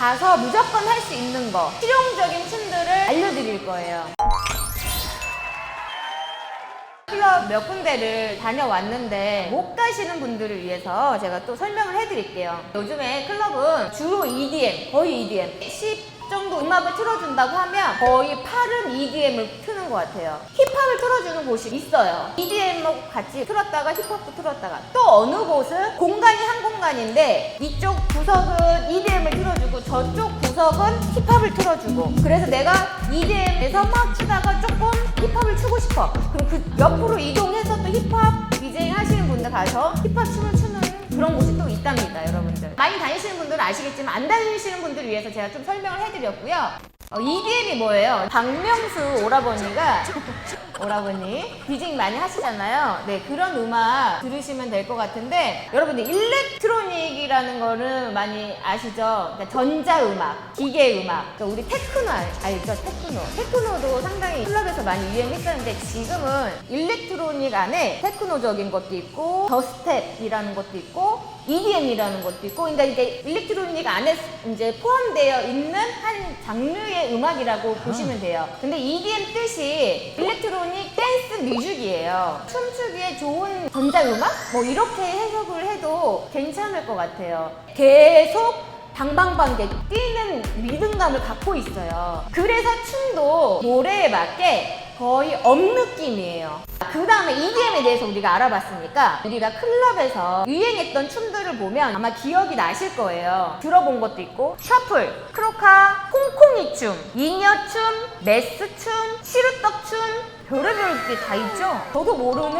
가서 무조건 할 수 있는 거, 실용적인 춤들을 알려드릴 거예요. 클럽 몇 군데를 다녀왔는데 못 가시는 분들을 위해서 제가 또 설명을 해드릴게요. 요즘에 클럽은 주로 EDM, 거의 EDM 10 정도 음악을 틀어준다고 하면 거의 8은 EDM을 트는 것 같아요. 힙합을 틀어주는 곳이 있어요. EDM하고 같이 틀었다가 힙합도 틀었다가, 또 어느 곳은 공간이 한 공간인데 이쪽 구석은 EDM을 틀어주고 저쪽 구석은 힙합을 틀어주고, 그래서 내가 EDM에서 막 추다가 조금 힙합을 추고 싶어. 그럼 그 옆으로 이동해서 또 힙합 디제잉 하시는 분들 가서 힙합 춤을 추는 그런 곳이 또 있답니다, 여러분들. 많이 다니시는 분들은 아시겠지만 안 다니시는 분들을 위해서 제가 좀 설명을 해드렸고요. EDM이 뭐예요? 박명수 오라버니가 오라버니 디제잉 많이 하시잖아요. 네, 그런 음악 들으시면 될 것 같은데, 여러분들 일렉트로닉이라는 거는 많이 아시죠? 그러니까 전자음악, 기계음악. 그러니까 우리 테크노 알죠? 테크노도 상당히 클럽에서 많이 유행했었는데, 지금은 일렉트로닉 안에 테크노적인 것도 있고 더스텝이라는 것도 있고 EDM이라는 것도 있고, 그러니까 이제 일렉트로닉 안에 이제 포함되어 있는 한 장르의 음악이라고 보시면 돼요. 근데 EDM 뜻이 일렉트로닉 댄스 뮤직이에요. 춤추기에 좋은 전자음악? 뭐 이렇게 해석을 해도 괜찮을 것 같아요. 계속 방방방게 뛰는 리듬감을 갖고 있어요. 그래서 춤도 노래에 맞게 거의 업느낌이에요. 그 다음에 EDM에 대해서 우리가 알아봤으니까, 우리가 클럽에서 유행했던 춤들을 보면 아마 기억이 나실 거예요. 들어본 것도 있고, 셔플, 크로카, 콩콩이 춤, 이녀춤, 메스춤, 시루떡춤, 별의별 게 다 있죠? 저도 모르는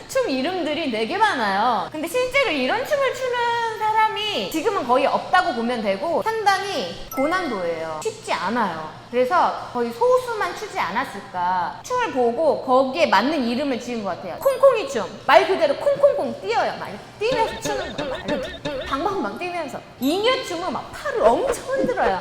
춤 이름들이 되게 많아요. 근데 실제로 이런 춤을 추는 사람이 지금은 거의 없다고 보면 되고, 상당히 고난도예요. 쉽지 않아요. 그래서 거의 소수만 추지 않았을까. 춤을 보고 거기에 맞는 이름을 지은 것 같아요. 콩콩이 춤, 말 그대로 콩콩콩 뛰어요. 막 뛰면서 추는 거예요. 이렇게 방방방 뛰면서. 이녀춤은 막 팔을 엄청 흔들어요.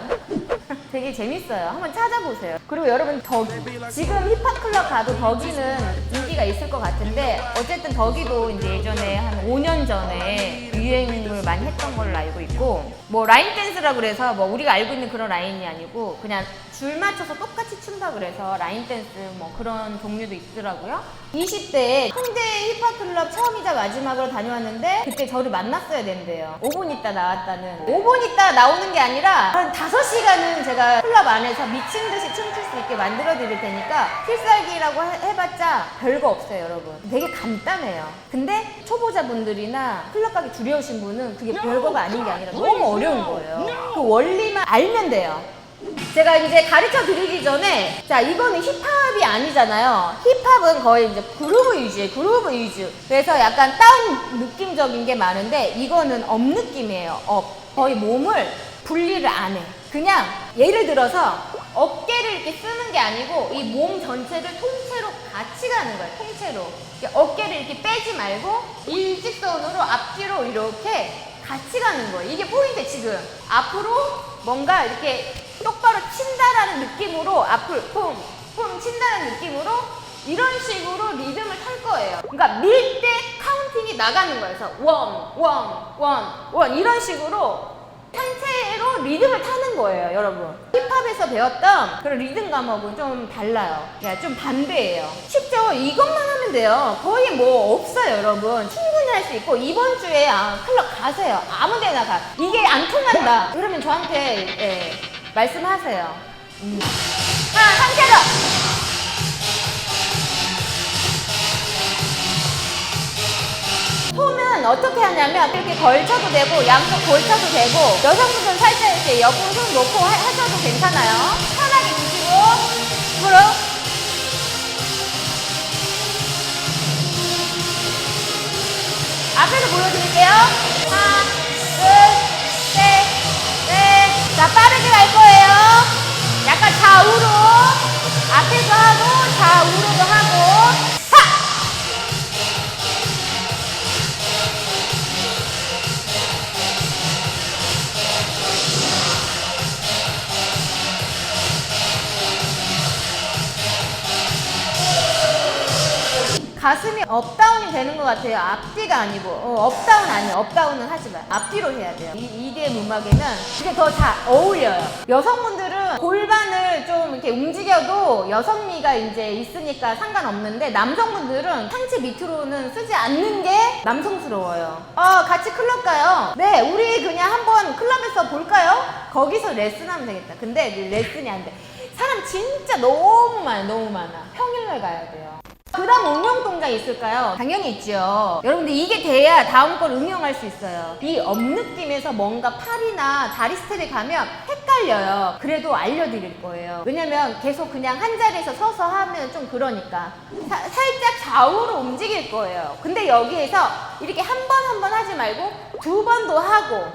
되게 재밌어요. 한번 찾아보세요. 그리고 여러분, 덕이, 지금 힙합 클럽 가도 덕이는 인기가 있을 것 같은데, 어쨌든 덕이도 이제 예전에 한 5년 전에 유행을 많이 했던 걸로 알고 있고, 뭐 라인 댄스라고 그래서 뭐 우리가 알고 있는 그런 라인이 아니고 그냥 줄 맞춰서 똑같이 춘다 그래서 라인 댄스 뭐 그런 종류도 있더라고요. 20대에 홍대 힙합 클럽 처음이자 마지막으로 다녀왔는데, 그때 저를 만났어야 된대요. 5분 있다 나왔다는. 5분 있다 나오는 게 아니라 한 5시간은 제가 클럽 안에서 미친 듯이 춤출 수 있게 만들어 드릴 테니까, 필살기라고 해봤자 별거 없어요, 여러분. 되게 간단해요. 근데 초보자분들이나 클럽 가기 두려우신 분은 그게 별거가 아닌 게 아니라 너무 어려운 거예요. 그 원리만 알면 돼요. 제가 이제 가르쳐 드리기 전에, 자, 이거는 힙합이 아니잖아요. 힙합은 거의 이제 그루브 위주예요. 그루브 위주. 그래서 약간 다운 느낌적인 게 많은데, 이거는 업 느낌이에요. 업. 거의 몸을 분리를 안 해. 그냥 예를 들어서 어깨를 이렇게 쓰는 게 아니고 이 몸 전체를 통째로 같이 가는 거예요. 통째로. 어깨를 이렇게 빼지 말고 일직선으로 앞뒤로 이렇게 같이 가는 거예요. 이게 포인트. 지금 앞으로 뭔가 이렇게 똑바로 친다라는 느낌으로 앞을 퐁, 퐁 친다는 느낌으로 이런 식으로 리듬을 탈 거예요. 그러니까 밀 때 카운팅이 나가는 거예요. 그래서 원, 원, 원, 원 이런 식으로 상체로 리듬을 타는 거예요, 여러분. 힙합에서 배웠던 그런 리듬감하고는 좀 달라요. 그냥 좀 반대예요. 쉽죠? 이것만 하면 돼요. 거의 뭐 없어요, 여러분. 충분히 할 수 있고, 이번 주에 클럽 가세요. 아무 데나 가. 이게 안 통한다 그러면 저한테 말씀하세요. 상체로! 손은 어떻게 하냐면 이렇게 걸쳐도 되고 양쪽 걸쳐도 되고, 여성분들은 살짝 이렇게 옆으로 손 놓고 하셔도 괜찮아요. 편하게 드시고 앞으로 앞에서 보여드릴게요. 하나, 둘, 셋, 넷. 자, 빠르게 갈 거예요. 약간 좌우로 앞에서 하고 좌우로도 하고. 가슴이 업다운이 되는 것 같아요. 앞뒤가 아니고. 업다운 아니에요. 업다운은 하지 마요. 앞뒤로 해야 돼요. 이 EDM 음악에는 그게 더 잘 어울려요. 여성분들은 골반을 좀 이렇게 움직여도 여성미가 이제 있으니까 상관없는데, 남성분들은 상체 밑으로는 쓰지 않는 게 남성스러워요. 같이 클럽 가요. 네, 우리 그냥 한번 클럽에서 볼까요? 거기서 레슨하면 되겠다. 근데 레슨이 안 돼. 사람 진짜 너무 많아. 평일날 가야 돼요. 그 다음 응용 동작 있을까요? 당연히 있죠. 여러분들 이게 돼야 다음 걸 응용할 수 있어요. 이 업 느낌에서 뭔가 팔이나 다리 스텝에 가면 헷갈려요. 그래도 알려드릴 거예요. 왜냐면 계속 그냥 한 자리에서 서서 하면 좀 그러니까. 살짝 좌우로 움직일 거예요. 근데 여기에서 이렇게 한 번 하지 말고 2번도 하고,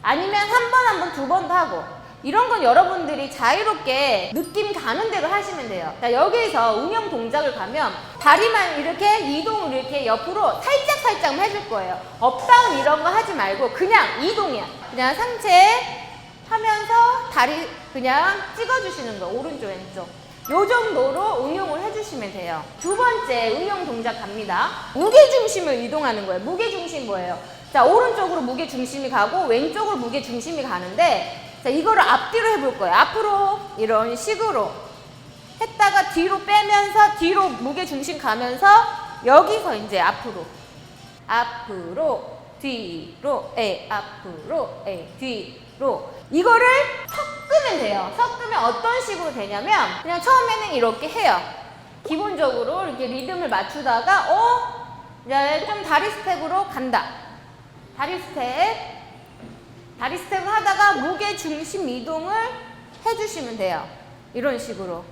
아니면 한 번, 2번도 하고, 이런 건 여러분들이 자유롭게 느낌 가는 대로 하시면 돼요. 자, 여기에서 응용 동작을 가면 다리만 이렇게 이동을 이렇게 옆으로 살짝 해줄 거예요. 업다운 이런 거 하지 말고 그냥 이동이야. 그냥 상체 하면서 다리 그냥 찍어주시는 거, 오른쪽 왼쪽. 요 정도로 응용을 해주시면 돼요. 두 번째 응용 동작 갑니다. 무게중심을 이동하는 거예요. 무게중심 뭐예요? 자, 오른쪽으로 무게중심이 가고 왼쪽으로 무게중심이 가는데, 자, 이거를 앞뒤로 해볼 거예요. 앞으로 이런 식으로 했다가 뒤로 빼면서 뒤로 무게중심 가면서 여기서 이제 앞으로 뒤로 앞으로 뒤로, 이거를 섞으면 돼요. 섞으면 어떤 식으로 되냐면, 그냥 처음에는 이렇게 해요. 기본적으로 이렇게 리듬을 맞추다가 이제 좀 다리 스텝으로 간다. 다리 스텝을 하다가 무게 중심 이동을 해주시면 돼요. 이런 식으로.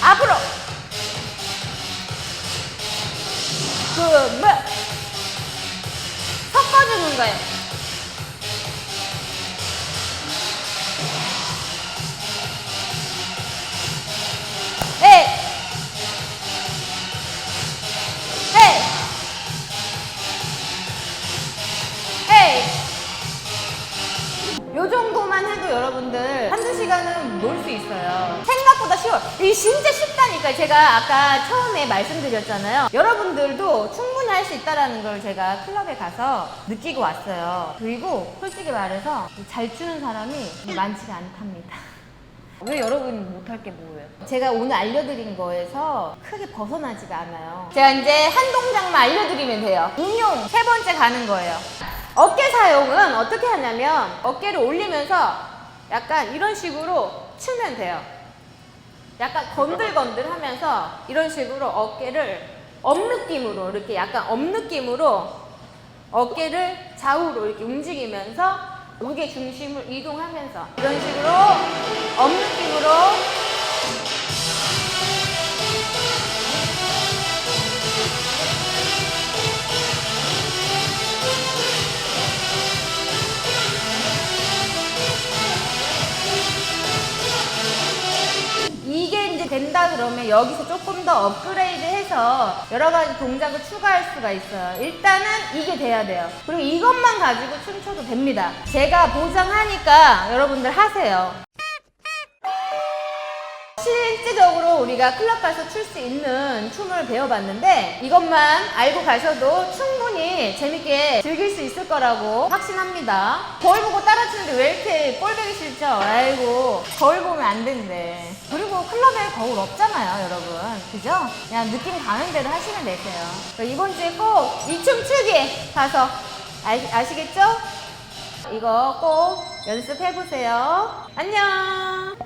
앞으로. 섞어주는 거예요. 요 정도만 해도 여러분들 한두 시간은 놀 수 있어요. 생각보다 쉬워요. 이게 진짜 쉽다니까. 제가 아까 처음에 말씀드렸잖아요. 여러분들도 충분히 할 수 있다는 걸 제가 클럽에 가서 느끼고 왔어요. 그리고 솔직히 말해서 잘 추는 사람이 많지가 않답니다. 왜 여러분이 못할 게 뭐예요? 제가 오늘 알려드린 거에서 크게 벗어나지가 않아요. 제가 이제 한 동작만 알려드리면 돼요. 응용 3번째 가는 거예요. 어깨 사용은 어떻게 하냐면, 어깨를 올리면서 약간 이런 식으로 추면 돼요. 약간 건들건들 하면서 이런 식으로 어깨를 업느낌으로, 이렇게 약간 업느낌으로 어깨를 좌우로 이렇게 움직이면서 무게 중심을 이동하면서 이런 식으로 업느낌으로 이게 이제 된다 그러면 여기서 조금 더 업그레이드 해서 여러 가지 동작을 추가할 수가 있어요. 일단은 이게 돼야 돼요. 그리고 이것만 가지고 춤춰도 됩니다. 제가 보장하니까 여러분들 하세요. 실질적으로 우리가 클럽 가서 출 수 있는 춤을 배워봤는데, 이것만 알고 가셔도 충분히 재밌게 즐길 수 있을 거라고 확신합니다. 거울 보고 따라 추는데 왜 이렇게 꼴보기 싫죠? 아이고, 거울 보면 안 된대. 그리고 클럽에 거울 없잖아요, 여러분. 그죠? 그냥 느낌 가는 대로 하시면 되세요. 이번 주에 꼭 이 춤 추기 가서 아시겠죠? 이거 꼭 연습해보세요. 안녕!